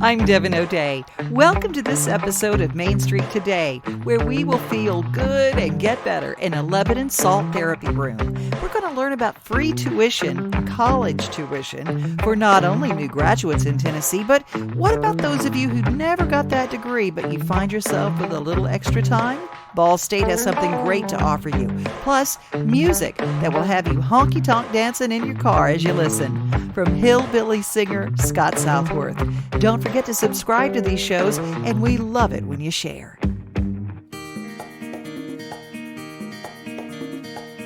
I'm Devin O'Day. Welcome to this episode of Main Street Today, where we will feel good and get better in a Lebanon Salt Therapy Room. We're going to learn about free tuition, college tuition, for not only new graduates in Tennessee, but what about those of you who never got that degree, but you find yourself with a little extra time? Ball State has something great to offer you, plus music that will have you honky-tonk dancing in your car as you listen. From hillbilly singer Scott Southworth. Don't forget to subscribe to these shows, and we love it when you share.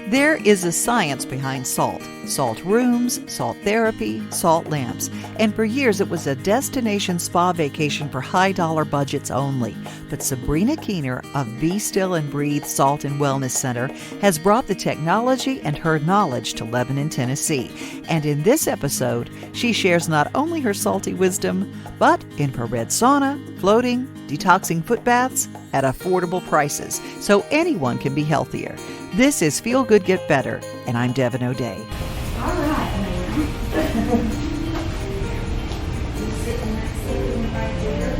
There is a science behind salt. Salt rooms, salt therapy, salt lamps. And for years it was a destination spa vacation for high-dollar budgets only. But Sabrina Keener of Be Still and Breathe Salt and Wellness Center has brought the technology and her knowledge to Lebanon, Tennessee. And in this episode, she shares not only her salty wisdom, but infrared sauna, floating, detoxing foot baths at affordable prices, so anyone can be healthier. This is Feel Good Get Better, and I'm Devin O'Day. All right, ma'am. You sit in that seat right there.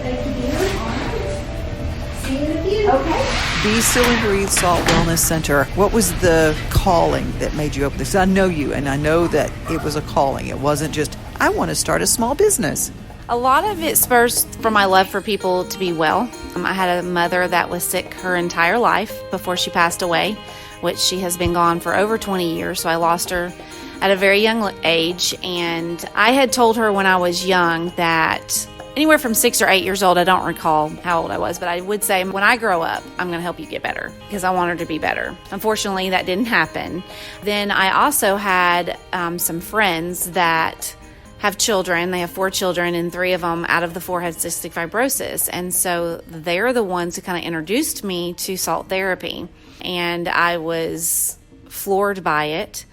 Thank you, dear. All right. See you in a few. Okay. Be Still and Breathe Salt Wellness Center. What was the calling that made you open this? I know you, and I know that it was a calling. It wasn't just, I want to start a small business. A lot of it spurs from my love for people to be well. I had a mother that was sick her entire life before she passed away, which she has been gone for over 20 years, so I lost her at a very young age. And I had told her when I was young that anywhere from 6 or 8 years old, I don't recall how old I was, but I would say, when I grow up, I'm going to help you get better, because I want her to be better. Unfortunately, that didn't happen. Then I also had some friends that have children. They have 4 children, and 3 of them out of the 4 had cystic fibrosis. And so they're the ones who kind of introduced me to salt therapy. And I was floored by it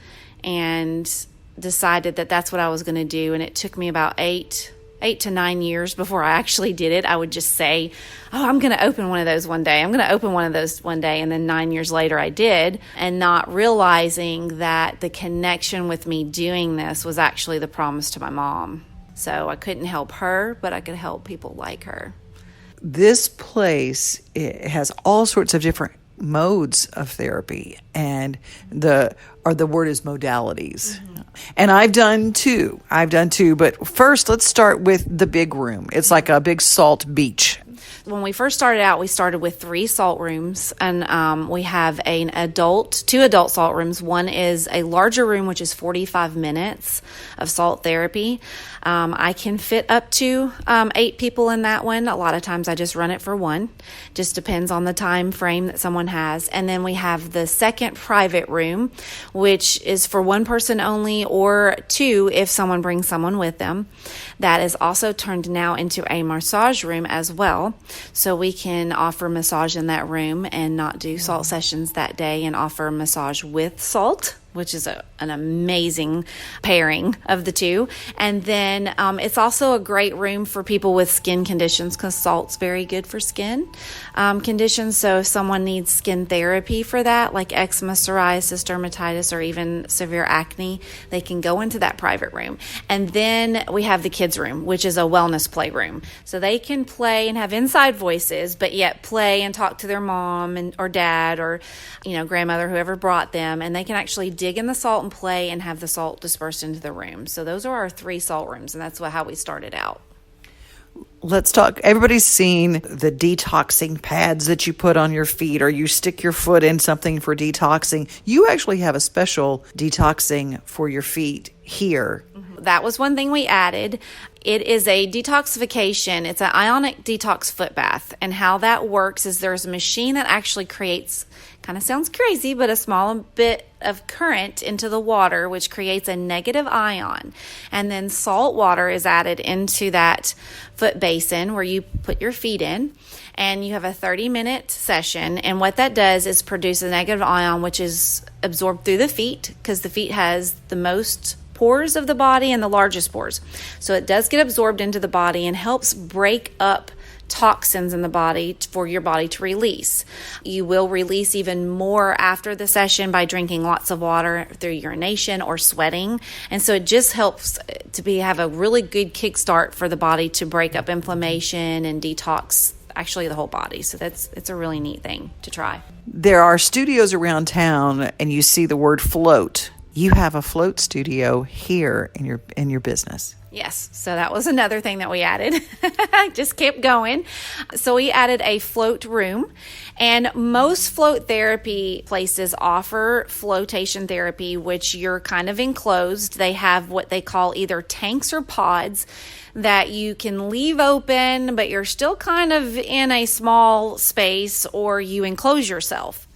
and decided that that's what I was going to do. And it took me about 8 to 9 years before I actually did it. I would just say, oh, I'm going to open one of those one day. I'm going to open one of those one day. And then 9 years later I did, and not realizing that the connection with me doing this was actually the promise to my mom. So I couldn't help her, but I could help people like her. This place, it has all sorts of different modes of therapy, and the word is modalities. Mm-hmm. And I've done two, but first let's start with the big room. It's like a big salt beach. When we first started out, we started with 3 salt rooms, and we have 2 adult salt rooms. One is a larger room, which is 45 minutes of salt therapy. I can fit up to 8 people in that one. A lot of times I just run it for 1. Just depends on the time frame that someone has. And then we have the second private room, which is for 1 person only, or 2 if someone brings someone with them. That is also turned now into a massage room as well. So we can offer massage in that room and not do salt sessions that day, and offer massage with salt, which is an amazing pairing of the 2. And then it's also a great room for people with skin conditions, because salt's very good for skin conditions. So if someone needs skin therapy for that, like eczema, psoriasis, dermatitis, or even severe acne, they can go into that private room. And then we have the kids room, which is a wellness play room. So they can play and have inside voices, but yet play and talk to their mom or dad or grandmother, whoever brought them, and they can actually dig in the salt and play and have the salt dispersed into the room. So those are our 3 salt rooms, and that's how we started out. Let's talk. Everybody's seen the detoxing pads that you put on your feet, or you stick your foot in something for detoxing. You actually have a special detoxing for your feet here. That was one thing we added. It is a detoxification. It's an ionic detox foot bath. And how that works is there's a machine that actually creates, kind of sounds crazy, but a small bit of current into the water, which creates a negative ion. And then salt water is added into that foot basin where you put your feet in. And you have a 30-minute session. And what that does is produce a negative ion, which is absorbed through the feet, because the feet has the most pores of the body and the largest pores. So it does get absorbed into the body and helps break up toxins in the body for your body to release. You will release even more after the session by drinking lots of water through urination or sweating. And so it just helps to have a really good kickstart for the body to break up inflammation and detox actually the whole body. So it's a really neat thing to try. There are studios around town, and you see the word float. You have a float studio here in your business. Yes, so that was another thing that we added. Just kept going. So we added a float room, and most float therapy places offer flotation therapy, which you're kind of enclosed. They have what they call either tanks or pods that you can leave open, but you're still kind of in a small space, or you enclose yourself.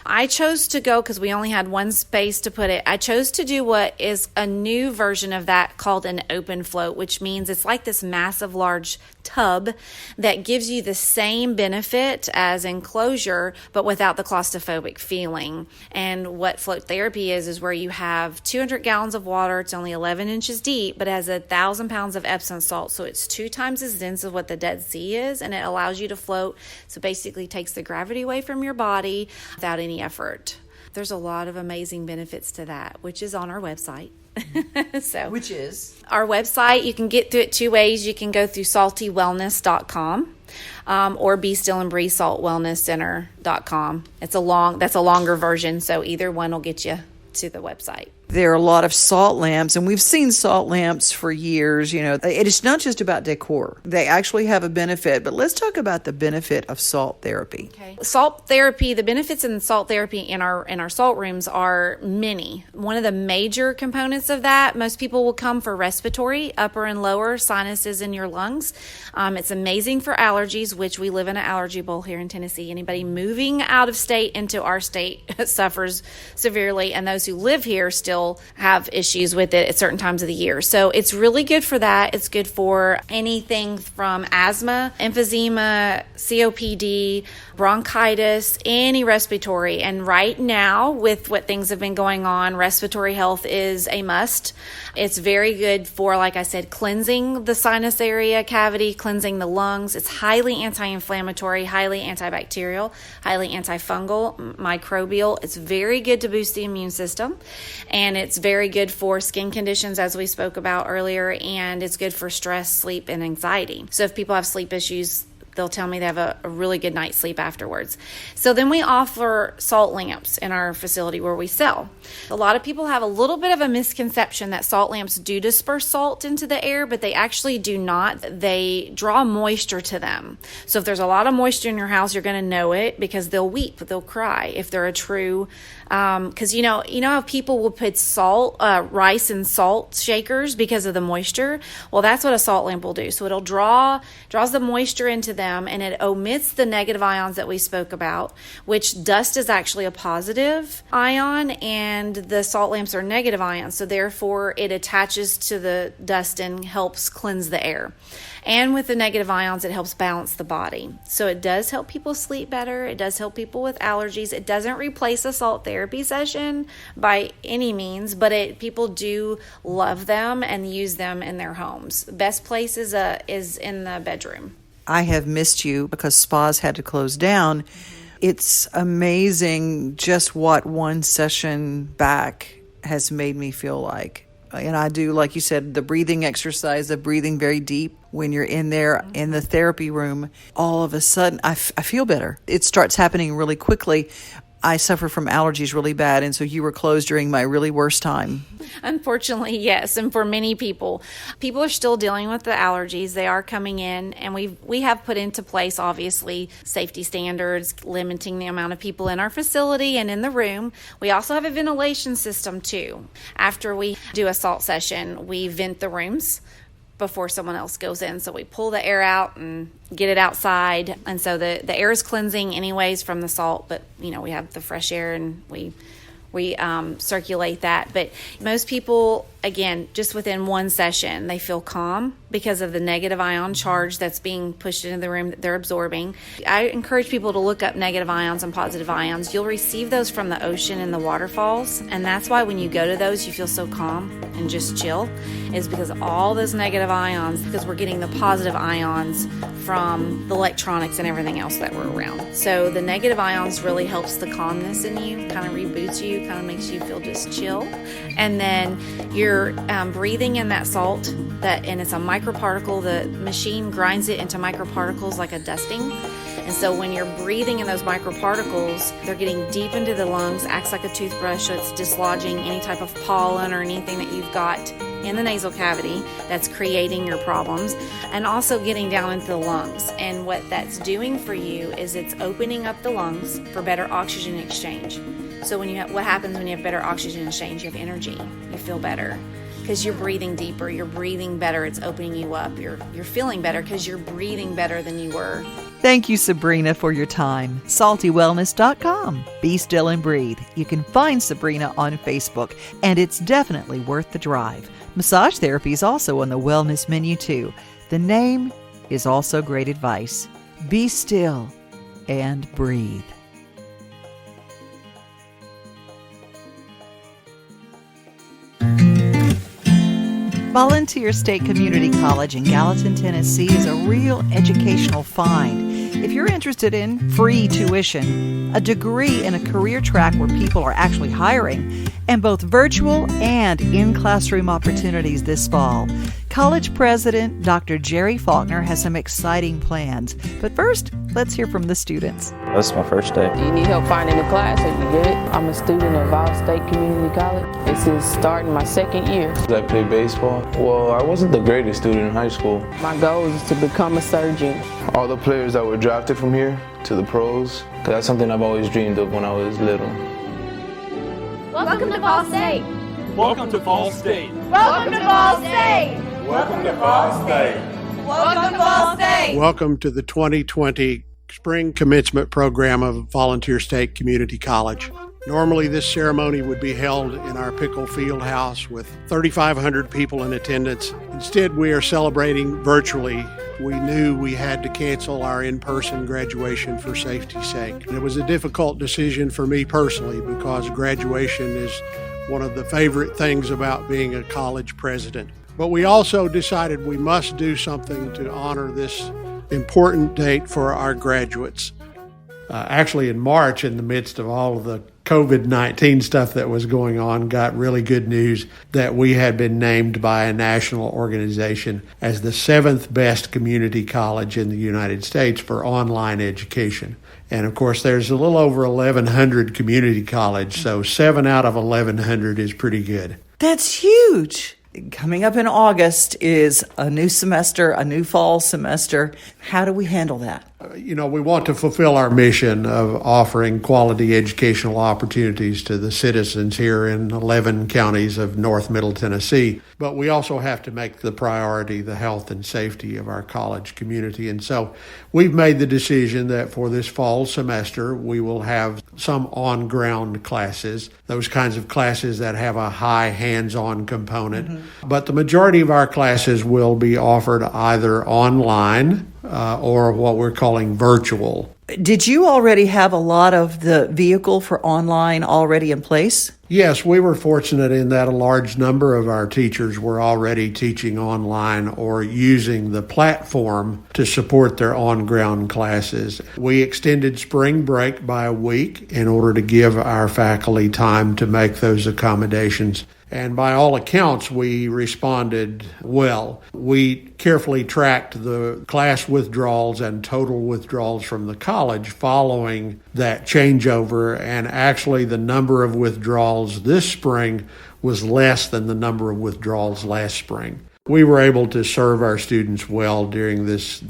I chose to go, because we only had one space to put it, I chose to do what is a new version of that called an open float, which means it's like this massive large tub that gives you the same benefit as enclosure, but without the claustrophobic feeling. And what float therapy is where you have 200 gallons of water. It's only 11 inches deep, but it has 1,000 pounds of Epsom salt. So it's 2 times as dense as what the Dead Sea is, and it allows you to float. So basically takes the gravity away from your body without any effort. There's a lot of amazing benefits to that, which is on our website. Which is? Our website, you can get through it 2 ways. You can go through saltywellness.com or Be Still and Breathe saltwellnesscenter.com. That's a longer version, so either one will get you to the website. There are a lot of salt lamps, and we've seen salt lamps for years. It is not just about decor. They actually have a benefit, but let's talk about the benefit of salt therapy. Okay. Salt therapy, the benefits in salt therapy in our salt rooms are many. One of the major components of that, most people will come for respiratory, upper and lower sinuses in your lungs. It's amazing for allergies, which we live in an allergy bowl here in Tennessee. Anybody moving out of state into our state suffers severely, and those who live here still have issues with it at certain times of the year. So it's really good for that. It's good for anything from asthma, emphysema, COPD, bronchitis, any respiratory. And right now, with what things have been going on, respiratory health is a must. It's very good for, like I said, cleansing the sinus area cavity, cleansing the lungs. It's highly anti-inflammatory, highly antibacterial, highly antifungal, microbial. It's very good to boost the immune system. And it's very good for skin conditions, as we spoke about earlier, and it's good for stress, sleep, and anxiety. So if people have sleep issues, they'll tell me they have a really good night's sleep afterwards. So then we offer salt lamps in our facility where we sell. A lot of people have a little bit of a misconception that salt lamps do disperse salt into the air, but they actually do not. They draw moisture to them. So if there's a lot of moisture in your house, you're going to know it because they'll weep, they'll cry if they're a true, because you know how people will put rice in salt shakers because of the moisture. Well, that's what a salt lamp will do. So it'll draws the moisture into them, and it omits the negative ions that we spoke about, which dust is actually a positive ion and the salt lamps are negative ions. So therefore it attaches to the dust and helps cleanse the air. And with the negative ions, it helps balance the body. So it does help people sleep better. It does help people with allergies. It doesn't replace a salt therapy session by any means, but people do love them and use them in their homes. Best place is in the bedroom. I have missed you because spas had to close down. It's amazing just what one session back has made me feel like. And I do, like you said, the breathing exercise of breathing very deep when you're in there in the therapy room. All of a sudden, I feel better. It starts happening really quickly. I suffer from allergies really bad, and so you were closed during my really worst time. Unfortunately, yes. And for many people are still dealing with the allergies. They are coming in, and we have put into place, obviously, safety standards, limiting the amount of people in our facility and in the room. We also have a ventilation system, too. After we do a salt session, we vent the rooms before someone else goes in. So we pull the air out and get it outside. And so the air is cleansing anyways from the salt, but we have the fresh air and we circulate that. But most people again, just within one session, they feel calm because of the negative ion charge that's being pushed into the room that they're absorbing. I encourage people to look up negative ions and positive ions. You'll receive those from the ocean and the waterfalls, and that's why when you go to those, you feel so calm and just chill, is because all those negative ions, because we're getting the positive ions from the electronics and everything else that we're around. So the negative ions really helps the calmness in you, kind of reboots you, kind of makes you feel just chill. And then you're breathing in that salt, and it's a microparticle. The machine grinds it into microparticles like a dusting. And so when you're breathing in those microparticles, they're getting deep into the lungs, acts like a toothbrush, so it's dislodging any type of pollen or anything that you've got in the nasal cavity that's creating your problems, and also getting down into the lungs. And what that's doing for you is it's opening up the lungs for better oxygen exchange. So what happens when you have better oxygen exchange? You have energy, you feel better because you're breathing deeper, you're breathing better, it's opening you up, you're feeling better because you're breathing better than you were. Thank you, Sabrina, for your time. SaltyWellness.com. Be still and breathe. You can find Sabrina on Facebook, and it's definitely worth the drive. Massage therapy is also on the wellness menu, too. The name is also great advice. Be still and breathe. Volunteer State Community College in Gallatin, Tennessee is a real educational find. If you're interested in free tuition, a degree in a career track where people are actually hiring, and both virtual and in-classroom opportunities this fall, College President Dr. Jerry Faulkner has some exciting plans. But first, let's hear from the students. This is my first day. Do you need help finding a class? Are you good? I'm a student of Vol State Community College. This is starting my second year. I play baseball. Well, I wasn't the greatest student in high school. My goal is to become a surgeon. All the players that were drafted from here to the pros, that's something I've always dreamed of when I was little. Welcome to Vol State. Welcome to Vol State. Welcome to Vol State. Welcome to Vol State. Welcome to Vol State. Welcome to the 2020 Spring Commencement Program of Volunteer State Community College. Normally, this ceremony would be held in our Pickle Field House with 3,500 people in attendance. Instead, we are celebrating virtually. We knew we had to cancel our in-person graduation for safety's sake. And it was a difficult decision for me personally because graduation is one of the favorite things about being a college president. But we also decided we must do something to honor this important date for our graduates. Actually, in March, in the midst of all of the COVID-19 stuff that was going on, got really good news that we had been named by a national organization as the 7th best community college in the United States for online education. And of course, there's a little over 1,100 community colleges, so 7 out of 1,100 is pretty good. That's huge. Coming up in August is a new semester, a new fall semester. How do we handle that? We want to fulfill our mission of offering quality educational opportunities to the citizens here in 11 counties of North Middle Tennessee. But we also have to make the priority the health and safety of our college community. And so we've made the decision that for this fall semester, we will have some on-ground classes, those kinds of classes that have a high hands-on component. Mm-hmm. But the majority of our classes will be offered either online or what we're calling virtual. Did you already have a lot of the vehicle for online already in place? Yes, we were fortunate in that a large number of our teachers were already teaching online or using the platform to support their on-ground classes. We extended spring break by a week in order to give our faculty time to make those accommodations. And by all accounts, we responded well. We carefully tracked the class withdrawals and total withdrawals from the college following that changeover, and actually the number of withdrawals this spring was less than the number of withdrawals last spring. We were able to serve our students well during this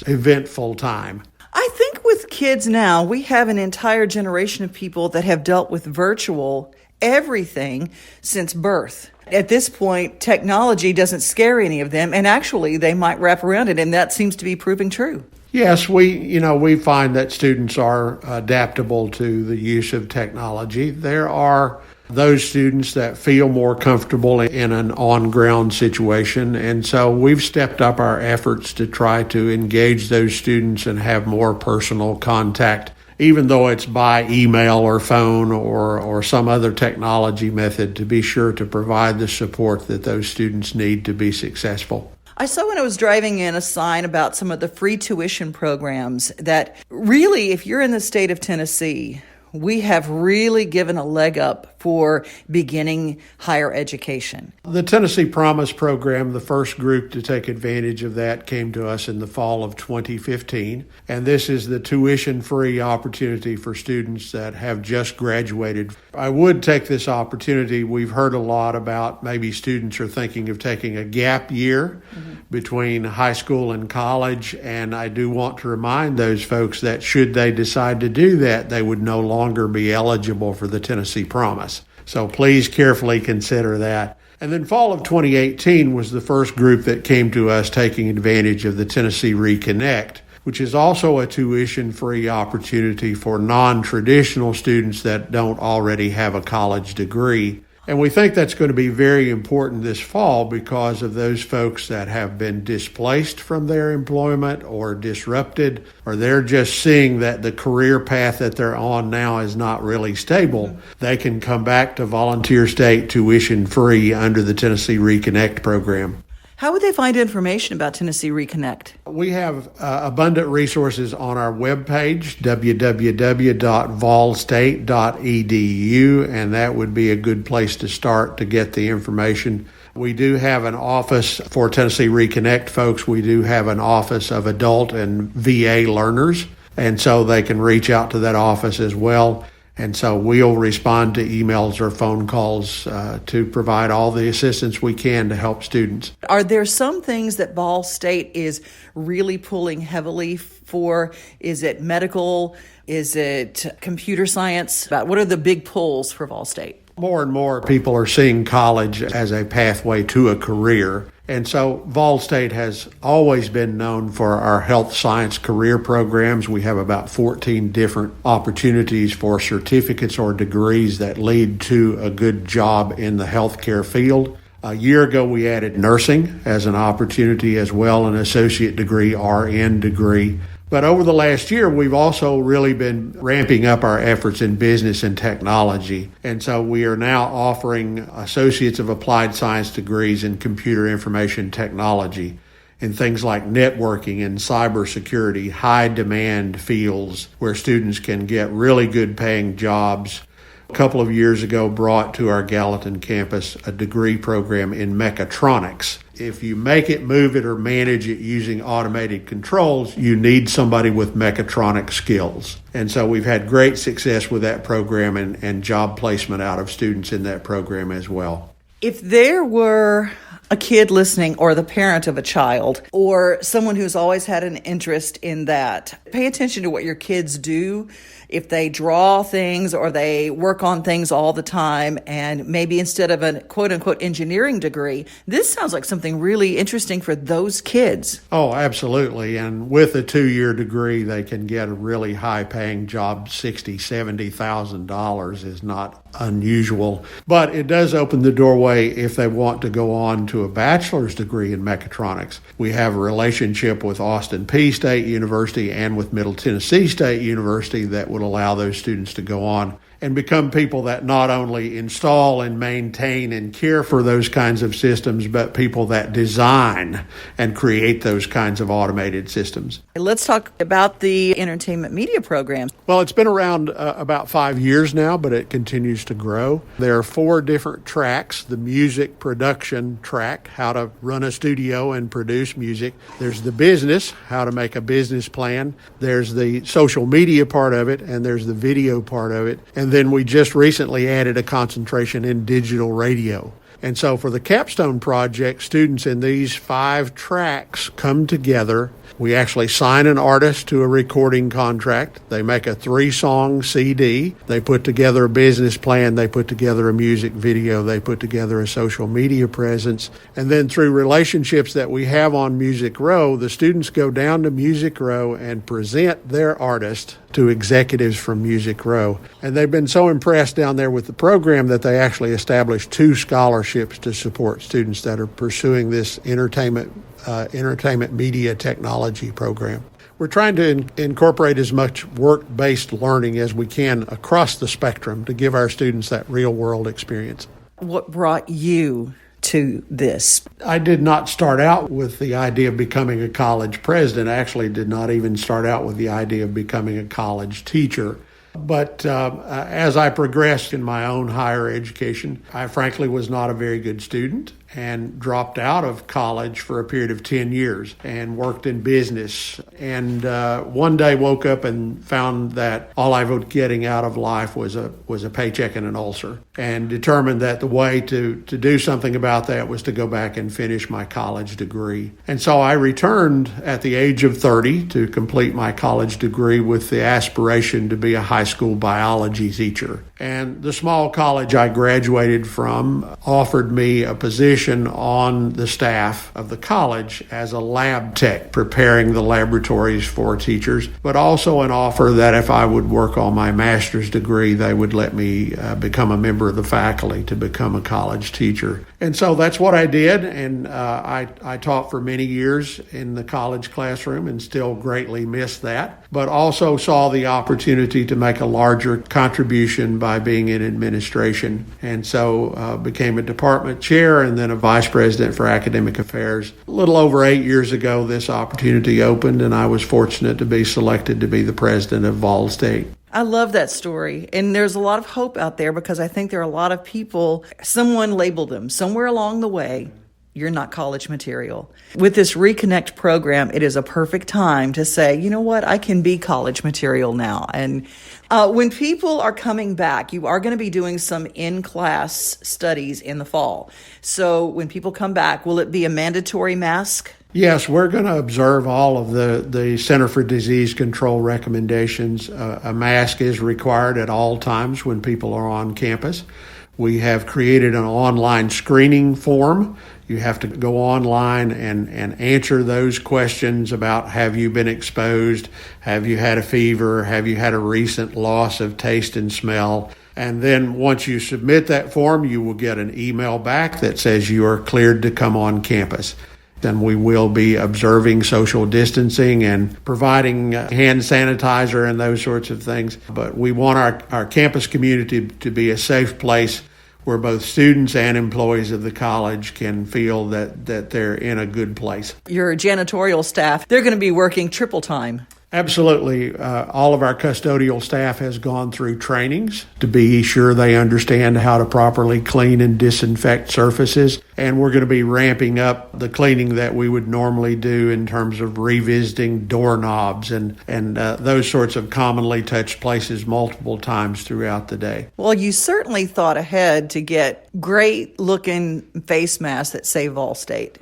eventful time. I think with kids now, we have an entire generation of people that have dealt with virtual everything since birth. At this point, technology doesn't scare any of them, and actually they might wrap around it, and that seems to be proving true. Yes, we find that students are adaptable to the use of technology. There are those students that feel more comfortable in an on-ground situation. And so we've stepped up our efforts to try to engage those students and have more personal contact, even though it's by email or phone or some other technology method, to be sure to provide the support that those students need to be successful. I saw when I was driving in a sign about some of the free tuition programs that really, if you're in the state of Tennessee, we have really given a leg up for beginning higher education. The Tennessee Promise program, the first group to take advantage of that, came to us in the fall of 2015. And this is the tuition-free opportunity for students that have just graduated. I would take this opportunity. We've heard a lot about maybe students are thinking of taking a gap year between high school and college. And I do want to remind those folks that should they decide to do that, they would no longer be eligible for the Tennessee Promise. So please carefully consider that. And then fall of 2018 was the first group that came to us taking advantage of the Tennessee Reconnect, which is also a tuition-free opportunity for non-traditional students that don't already have a college degree. And we think that's going to be very important this fall because of those folks that have been displaced from their employment or disrupted, or they're just seeing that the career path that they're on now is not really stable. They can come back to volunteer state tuition-free under the Tennessee Reconnect program. How would they find information about Tennessee Reconnect? We have abundant resources on our webpage, www.volstate.edu, and that would be a good place to start to get the information. We do have an office for Tennessee Reconnect folks. We do have an office of adult and VA learners, and so they can reach out to that office as well. And so we'll respond to emails or phone calls to provide all the assistance we can to help students. Are there some things that Ball State is really pulling heavily for? Is it medical? Is it computer science? What are the big pulls for Ball State? More and more people are seeing college as a pathway to a career. And so Vol State has always been known for our health science career programs. We have about 14 different opportunities for certificates or degrees that lead to a good job in the healthcare field. A year ago, we added nursing as an opportunity as well, an associate degree, RN degree. But over the last year, we've also really been ramping up our efforts in business and technology. And so we are now offering Associates of Applied Science degrees in computer information technology in things like networking and cybersecurity, high demand fields where students can get really good paying jobs. A couple of years ago, brought to our Gallatin campus a degree program in mechatronics. If you make it, move it, or manage it using automated controls, you need somebody with mechatronic skills. And so we've had great success with that program and job placement out of students in that program as well. If there were a kid listening, or the parent of a child, or someone who's always had an interest in that, pay attention to what your kids do. If they draw things or they work on things all the time, and maybe instead of a quote-unquote engineering degree, this sounds like something really interesting for those kids. Oh, absolutely. And with a 2-year degree, they can get a really high-paying job. $60,000, $70,000 is not unusual. But it does open the doorway if they want to go on to a bachelor's degree in mechatronics. We have a relationship with Austin Peay State University and with Middle Tennessee State University that would allow those students to go on and become people that not only install and maintain and care for those kinds of systems, but people that design and create those kinds of automated systems. Let's talk about the entertainment media programs. Well, it's been around about 5 years now, but it continues to grow. There are 4 different tracks. The music production track, how to run a studio and produce music. There's the business, how to make a business plan. There's the social media part of it, and there's the video part of it. And then we just recently added a concentration in digital radio. And so for the capstone project, students in these 5 tracks come together We actually sign an artist to a recording contract. They make a 3-song CD. They put together a business plan. They put together a music video. They put together a social media presence. And then through relationships that we have on Music Row, the students go down to Music Row and present their artist to executives from Music Row. And they've been so impressed down there with the program that they actually established 2 scholarships to support students that are pursuing this entertainment media technology program. We're trying to incorporate as much work-based learning as we can across the spectrum to give our students that real-world experience. What brought you to this? I did not start out with the idea of becoming a college president. I actually did not even start out with the idea of becoming a college teacher. But as I progressed in my own higher education, I frankly was not a very good student and dropped out of college for a period of 10 years and worked in business. And one day woke up and found that all I was getting out of life was a paycheck and an ulcer, and determined that the way to do something about that was to go back and finish my college degree. And so I returned at the age of 30 to complete my college degree with the aspiration to be a high school biology teacher. And the small college I graduated from offered me a position on the staff of the college as a lab tech, preparing the laboratories for teachers, but also an offer that if I would work on my master's degree, they would let me become a member of the faculty to become a college teacher. And so that's what I did, and I taught for many years in the college classroom and still greatly miss that, but also saw the opportunity to make a larger contribution by being in administration. And so became a department chair and then a vice president for academic affairs. A little over 8 years ago, this opportunity opened, and I was fortunate to be selected to be the president of Vol State. I love that story. And there's a lot of hope out there because I think there are a lot of people, someone labeled them somewhere along the way, you're not college material. With this Reconnect program, it is a perfect time to say, you know what, I can be college material now. And when people are coming back, you are going to be doing some in-class studies in the fall. So when people come back, will it be a mandatory mask? Yes, we're going to observe all of the Center for Disease Control recommendations. A mask is required at all times when people are on campus. We have created an online screening form. You have to go online and answer those questions about have you been exposed, have you had a fever, have you had a recent loss of taste and smell. And then once you submit that form, you will get an email back that says you are cleared to come on campus. Then we will be observing social distancing and providing hand sanitizer and those sorts of things. But we want our campus community to be a safe place where both students and employees of the college can feel that they're in a good place. Your janitorial staff, they're going to be working triple time. Absolutely. All of our custodial staff has gone through trainings to be sure they understand how to properly clean and disinfect surfaces. And we're going to be ramping up the cleaning that we would normally do in terms of revisiting doorknobs and those sorts of commonly touched places multiple times throughout the day. Well, you certainly thought ahead to get great looking face masks that say Vol State.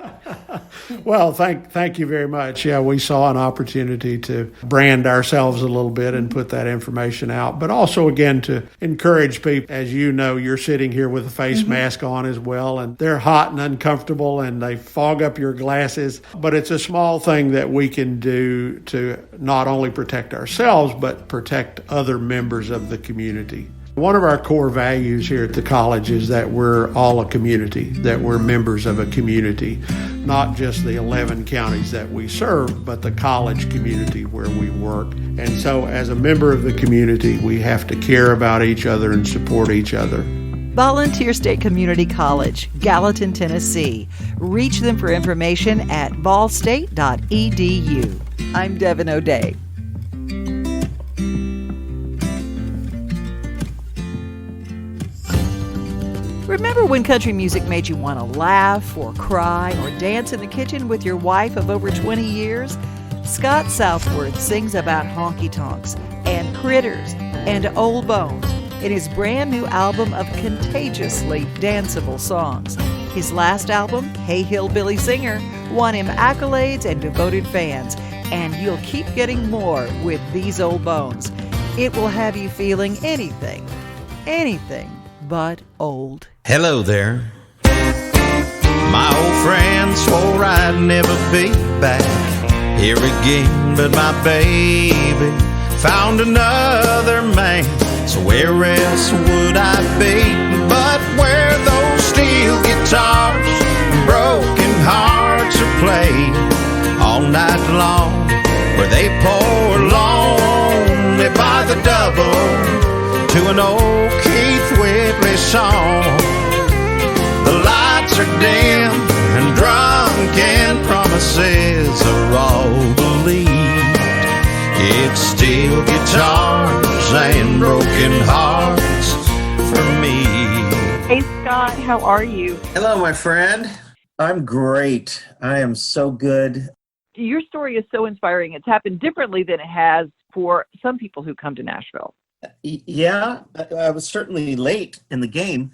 Well, thank you very much. Yeah, we saw an opportunity to brand ourselves a little bit and put that information out, but also again to encourage people. As you know, you're sitting here with a face mask on as well, and they're hot and uncomfortable and they fog up your glasses, but it's a small thing that we can do to not only protect ourselves but protect other members of the community. One of our core values here at the college is that we're all a community, that we're members of a community, not just the 11 counties that we serve, but the college community where we work. And so as a member of the community, we have to care about each other and support each other. Volunteer State Community College, Gallatin, Tennessee. Reach them for information at volstate.edu. I'm Devin O'Day. Remember when country music made you want to laugh or cry or dance in the kitchen with your wife of over 20 years? Scott Southworth sings about honky-tonks and critters and old bones in his brand new album of contagiously danceable songs. His last album, Hey Hillbilly Singer, won him accolades and devoted fans. and you'll keep getting more with These Old Bones. It will have you feeling anything but old. Hello there. My old friend swore I'd never be back here again, but my baby found another man. So where else would I be but where those steel guitars and broken hearts are played all night long, where they pour lonely by the double to an old Keith Whitley song. The lights are dim and drunken promises are all believed. It's steel guitars and broken hearts for me. Hey, Scott, how are you? Hello, my friend. I'm great. I am so good. Your story is so inspiring. It's happened differently than it has for some people who come to Nashville. Yeah, I was certainly late in the game.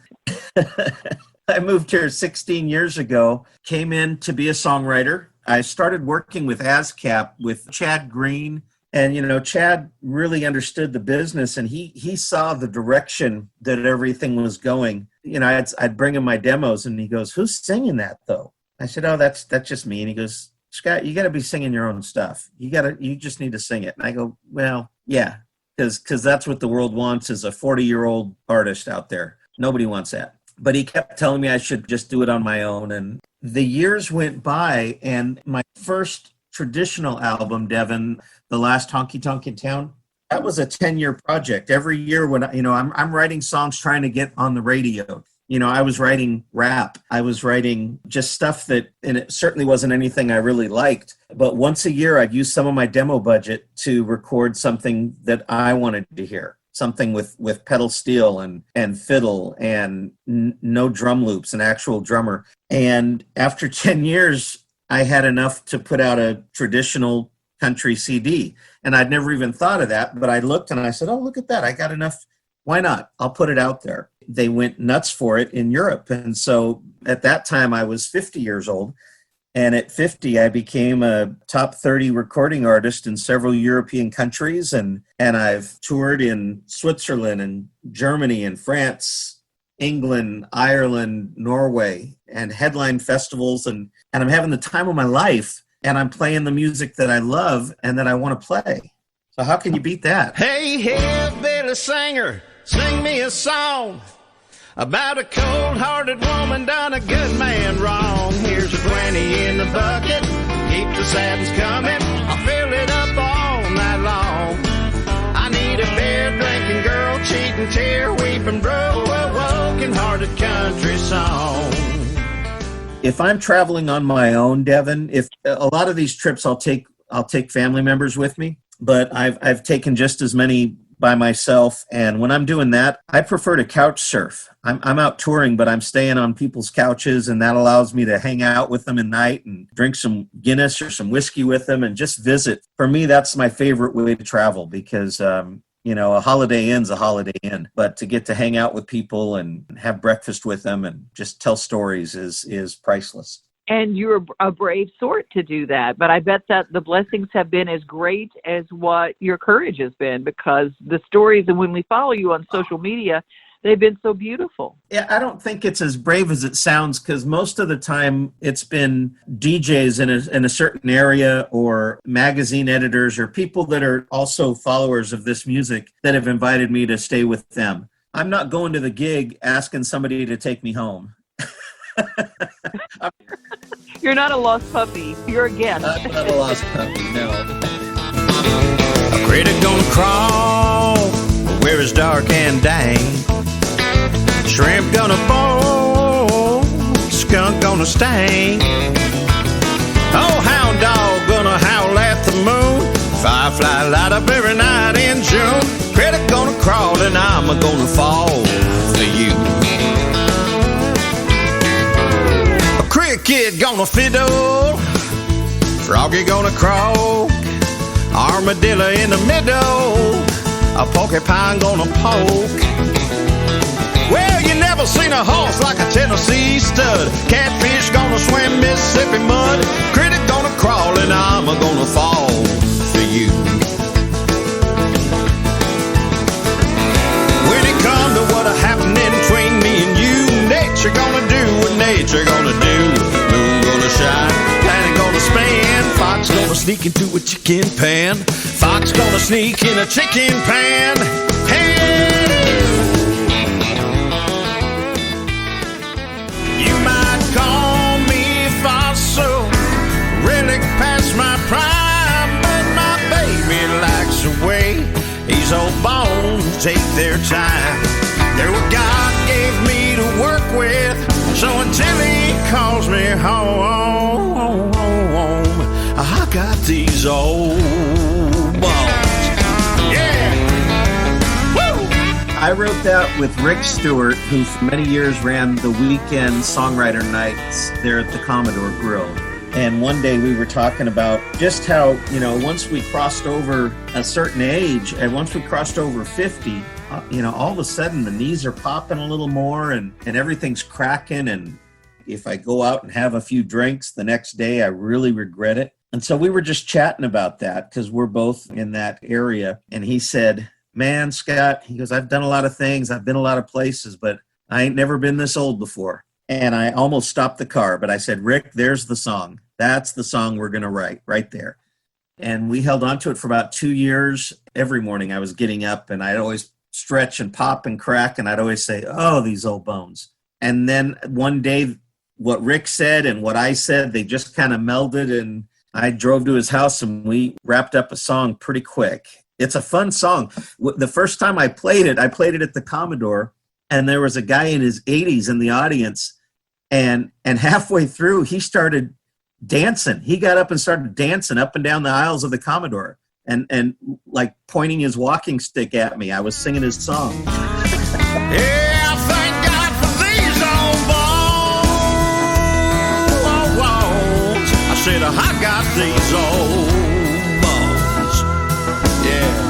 I moved here 16 years ago, came in to be a songwriter. I started working with ASCAP with Chad Green. And, you know, Chad really understood the business, and he saw the direction that everything was going. You know, I'd bring him my demos, and he goes, "Who's singing that, though?" I said, "Oh, that's just me." And he goes, "Scott, you got to be singing your own stuff. You just need to sing it." And I go, "Well, yeah, because that's what the world wants is a 40-year-old artist out there. Nobody wants that." But he kept telling me I should just do it on my own. And the years went by, and my first traditional album, Devin, The Last Honky Tonk in Town, that was a 10-year project. Every year when I'm writing songs trying to get on the radio. You know, I was writing rap. I was writing just stuff that, and it certainly wasn't anything I really liked. But once a year, I'd use some of my demo budget to record something that I wanted to hear. Something with pedal steel and fiddle and no drum loops, an actual drummer. And after 10 years, I had enough to put out a traditional country CD. And I'd never even thought of that, but I looked and I said, "Oh, look at that. I got enough. Why not? I'll put it out there." They went nuts for it in Europe. And so at that time, I was 50 years old. And at 50, I became a top 30 recording artist in several European countries. And I've toured in Switzerland and Germany and France, England, Ireland, Norway, and headline festivals. And I'm having the time of my life, and I'm playing the music that I love and that I want to play. So how can you beat that? Hey, hillbilly singer, sing me a song about a cold-hearted woman done a good man wrong. Here's a 20 in the bucket, keep the sadness coming. I'll fill it up all night long. I need a beer-drinking girl, cheating, tear-weeping, broken-hearted country song. If I'm traveling on my own, Devin, if a lot of these trips I'll take family members with me, but I've taken just as many by myself. And when I'm doing that, I prefer to couch surf. I'm out touring, but I'm staying on people's couches, and that allows me to hang out with them at night and drink some Guinness or some whiskey with them and just visit. For me, that's my favorite way to travel because, you know, a holiday inn's a holiday inn, but to get to hang out with people and have breakfast with them and just tell stories is priceless. And you're a brave sort to do that. But I bet that the blessings have been as great as what your courage has been, because the stories, and when we follow you on social media, they've been so beautiful. Yeah, I don't think it's as brave as it sounds, because most of the time it's been DJs in a certain area or magazine editors or people that are also followers of this music that have invited me to stay with them. I'm not going to the gig asking somebody to take me home. You're not a lost puppy. You're a guest. I'm not a lost puppy, no. A critic gonna crawl where it's dark and dank. Shrimp gonna fall, skunk gonna stink. Oh, hound dog gonna howl at the moon. Firefly light up every night in June. Critic gonna crawl and I'm gonna fall for you. Cricket gonna fiddle, froggy gonna croak, armadillo in the middle, a porcupine gonna poke. Well, you never seen a horse like a Tennessee stud. Catfish gonna swim Mississippi mud. Critic gonna crawl and I'm gonna fall kids are gonna do, moon gonna shine, planet gonna spin, fox gonna sneak into a chicken pan, fox gonna sneak in a chicken pan. Hey! You might call me fossil, relic past my prime, but my baby likes the way these old bones take their time. They're what God gave me to work with, so until He calls me home, I got these old bones. Yeah! Woo! I wrote that with Rick Stewart, who for many years ran the weekend songwriter nights there at the Commodore Grill. And one day we were talking about just how, once we crossed over a certain age, and once we crossed over 50, all of a sudden the knees are popping a little more and everything's cracking. And if I go out and have a few drinks the next day, I really regret it. And so we were just chatting about that because we're both in that area. And he said, man, Scott, he goes, I've done a lot of things. I've been a lot of places, but I ain't never been this old before. And I almost stopped the car, but I said, Rick, there's the song. That's the song we're going to write right there. And we held on to it for about 2 years. Every morning I was getting up and I'd always stretch and pop and crack. And I'd always say, oh, these old bones. And then one day, what Rick said and what I said, they just kind of melded. And I drove to his house and we wrapped up a song pretty quick. It's a fun song. The first time I played it at the Commodore. And there was a guy in his 80s in the audience. And halfway through, he started dancing. He got up and started dancing up and down the aisles of the Commodore and like pointing his walking stick at me. I was singing his song. Yeah, thank God for these old bones. I said, I got these old bones. Yeah.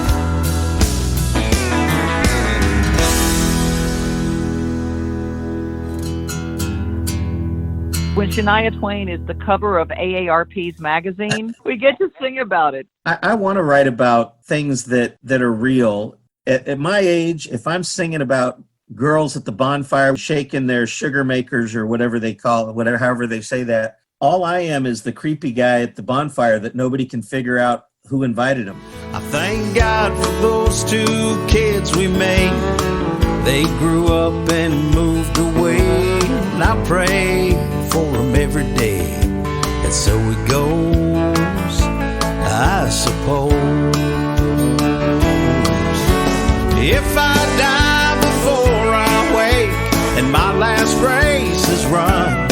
When Shania Twain is the cover of AARP's magazine, we get to sing about it. I want to write about things that are real. At my age, if I'm singing about girls at the bonfire shaking their sugar makers or whatever they call it, however they say that, all I am is the creepy guy at the bonfire that nobody can figure out who invited him. I thank God for those 2 kids we made. They grew up and moved away, and I pray for them every day. And so it goes, I suppose. If I die before I wake and my last race is run,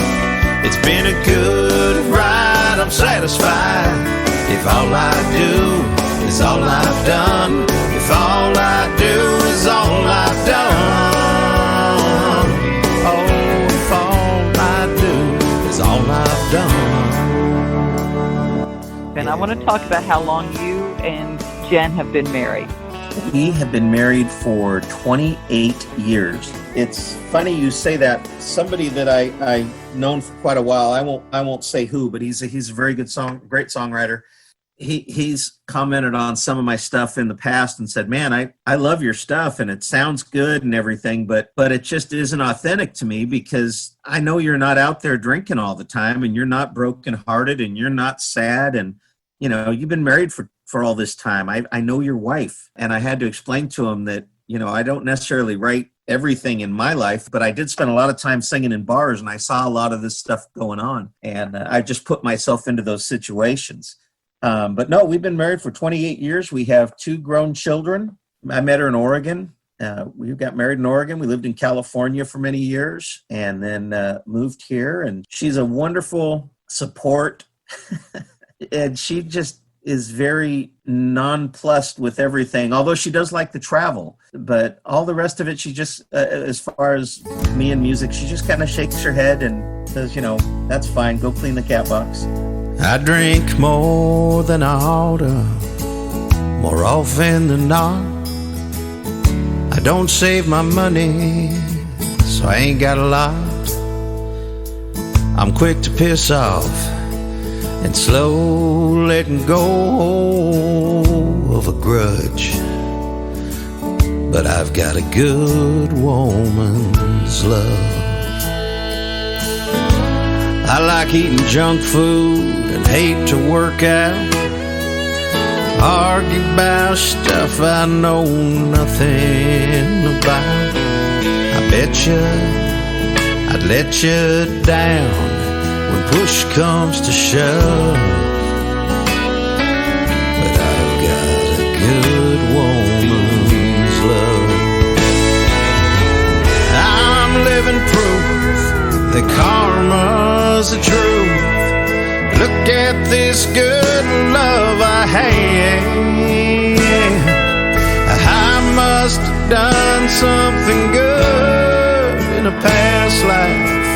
it's been a good ride, I'm satisfied. If all I do is all I've done, if all I do is all I've done, oh, if all I do is all I've done. And I want to talk about how long you and Jen have been married. We have been married for 28 years. It's funny you say that. Somebody that I've known for quite a while, I won't say who, but he's a very great songwriter. He's commented on some of my stuff in the past and said, man, I love your stuff and it sounds good and everything, but it just isn't authentic to me because I know you're not out there drinking all the time and you're not brokenhearted and you're not sad. And, you've been married for all this time. I know your wife. And I had to explain to him that, I don't necessarily write everything in my life, but I did spend a lot of time singing in bars and I saw a lot of this stuff going on. And I just put myself into those situations. But no, we've been married for 28 years. We have 2 grown children. I met her in Oregon. We got married in Oregon. We lived in California for many years and then moved here. And she's a wonderful support. And she just is very nonplussed with everything, although she does like to travel. But all the rest of it, she just, as far as me and music, she just kind of shakes her head and says, that's fine. Go clean the cat box. I drink more than I ought to, more often than not. I don't save my money, so I ain't got a lot. I'm quick to piss off and slow letting go of a grudge. But I've got a good woman's love. I like eating junk food and hate to work out. Argue about stuff I know nothing about. I bet you I'd let you down when push comes to shove. But I've got a good woman's love. I'm living proof that karma's the truth. Look at this good love I have. I must have done something good in a past life,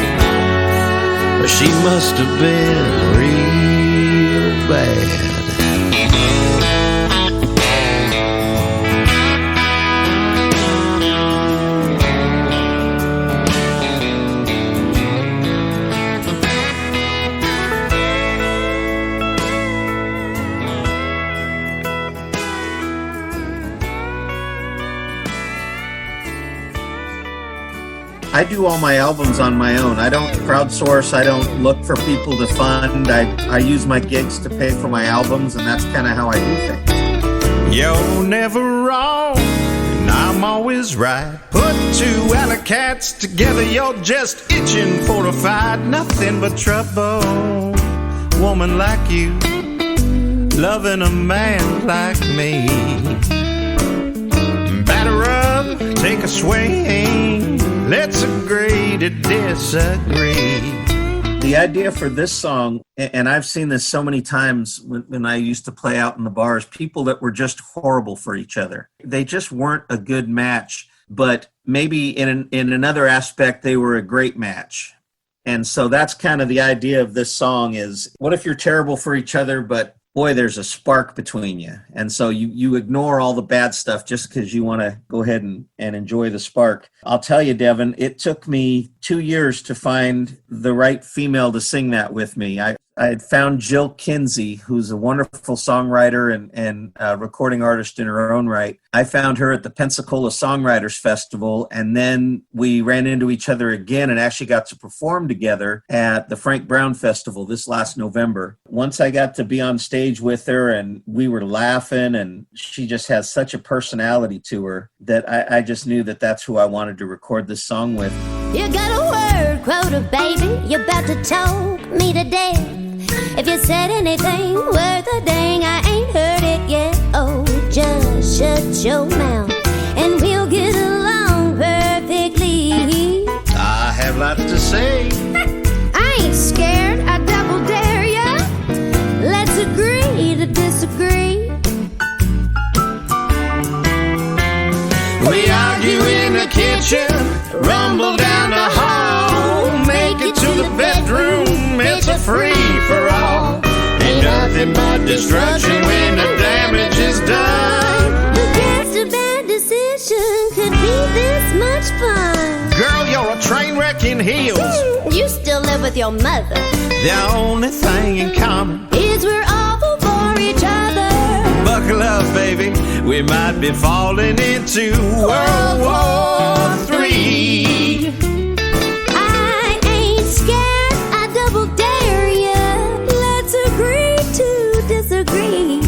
or she must have been real bad. I do all my albums on my own. I don't crowdsource. I don't look for people to fund. I use my gigs to pay for my albums, and that's kind of how I do things. You're never wrong, and I'm always right. Put two alley cats together, you're just itching for a fight. Nothing but trouble, woman like you, loving a man like me. Batter up, take a swing. Let's agree to disagree. The idea for this song, and I've seen this so many times when I used to play out in the bars, people that were just horrible for each other. They just weren't a good match, but maybe in another aspect, they were a great match. And so that's kind of the idea of this song is, what if you're terrible for each other, but boy, there's a spark between you. And so you ignore all the bad stuff just because you want to go ahead and enjoy the spark. I'll tell you, Devin, it took me 2 years to find the right female to sing that with me. I had found Jill Kinsey, who's a wonderful songwriter and recording artist in her own right. I found her at the Pensacola Songwriters Festival, and then we ran into each other again and actually got to perform together at the Frank Brown Festival this last November. Once I got to be on stage with her and we were laughing, and she just has such a personality to her that I just knew that that's who I wanted to record this song with. You got a word quota, baby. You're about to talk me to death. If you said anything worth a dang, I ain't heard it yet. Oh, just shut your mouth and we'll get along perfectly. I have lots to say. I ain't scared, I double dare ya. Let's agree to disagree. We argue in the kitchen, rumble down the hall, make it to the bedroom, it's a free-for-all. Ain't nothing but destruction when the damage is done. Who gets a bad decision could be this much fun. Girl, you're a train wreck in heels. You still live with your mother. The only thing in common is we're awful for each other. Buckle up, baby, we might be falling into World War III. I ain't scared, I double dare ya. Let's agree to disagree.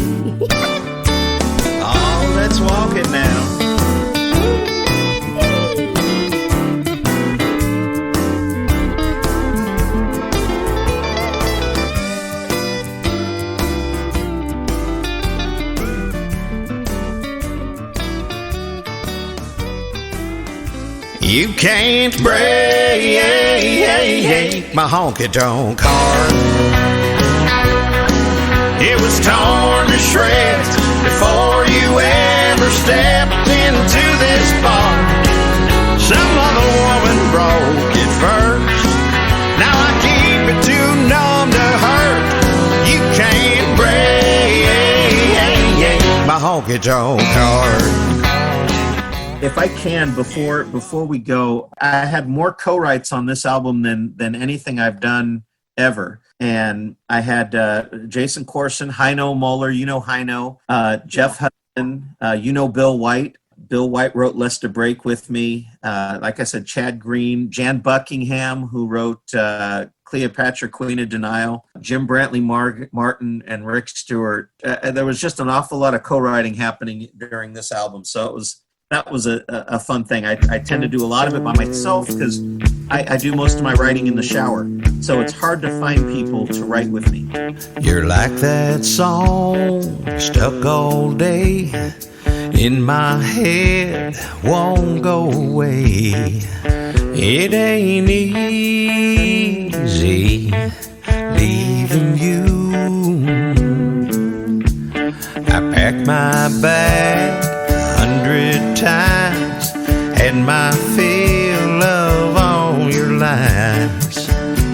Oh, let's walk it now. You can't break my honky-tonk heart. It was torn to shreds before you ever stepped into this bar. Some other woman broke it first. Now I keep it too numb to hurt. You can't break my honky-tonk heart. If I can, before we go, I had more co-writes on this album than anything I've done ever. And I had Jason Corson, Heino Moeller, you know Heino, Jeff Hudson, you know Bill White. Bill White wrote Less to Break with me. Like I said, Chad Green, Jan Buckingham, who wrote Cleopatra, Queen of Denial, Jim Brantley Martin, and Rick Stewart. There was just an awful lot of co-writing happening during this album. So that was a fun thing. I tend to do a lot of it by myself because I do most of my writing in the shower. So it's hard to find people to write with me. You're like that song stuck all day in my head, won't go away. It ain't easy leaving you. I packed my bag 100 times, had my fill of all your lies.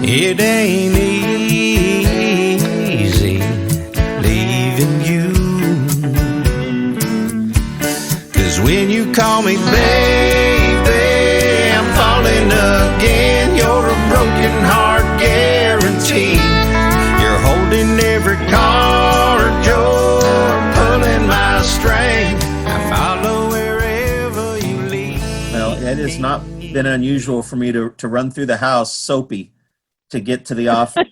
It ain't easy leaving you. 'Cause when you call me baby, I'm falling again. You're a broken heart guarantee. You're holding every card, you're pulling my string. I follow wherever you lead. Well, it has not been unusual for me to run through the house soapy to get to the office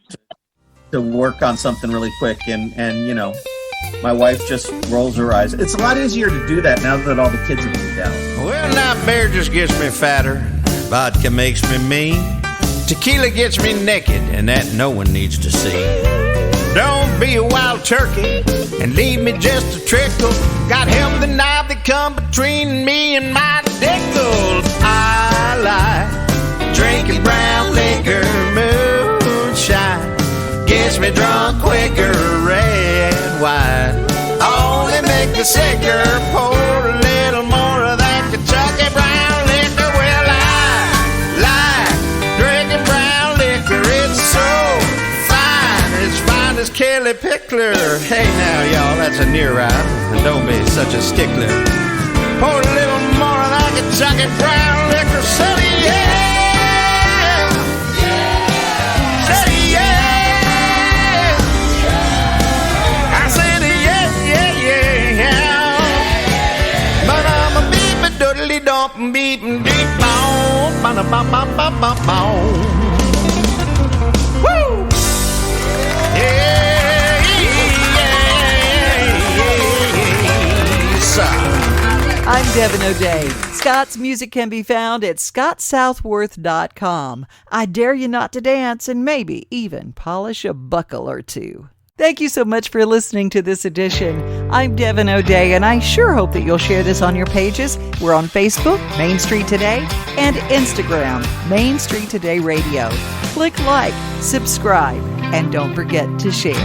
to work on something really quick. And you know, my wife just rolls her eyes. It's a lot easier to do that now that all the kids have moved out. Well, now beer just gets me fatter. Vodka makes me mean. Tequila gets me naked, and that no one needs to see. Don't be a wild turkey and leave me just a trickle. God help the knife that come between me and my dickles. I like drinking brown liquor, moonshine gets me drunk quicker. Red wine only make me sicker. Pour a little more of that Kentucky brown liquor. Well, I like drinking brown liquor. It's so fine, it's fine as Kelly Pickler. Hey now, y'all, that's a near rhyme, and don't be such a stickler. Pour a little more of that Kentucky brown liquor. Say yeah. Don't beat deep bone, woo! Yeah. I'm Devin O'Day. Scott's music can be found at scottsouthworth.com. I dare you not to dance and maybe even polish a buckle or two. Thank you so much for listening to this edition. I'm Devin O'Day, and I sure hope that you'll share this on your pages. We're on Facebook, Main Street Today, and Instagram, Main Street Today Radio. Click like, subscribe, and don't forget to share.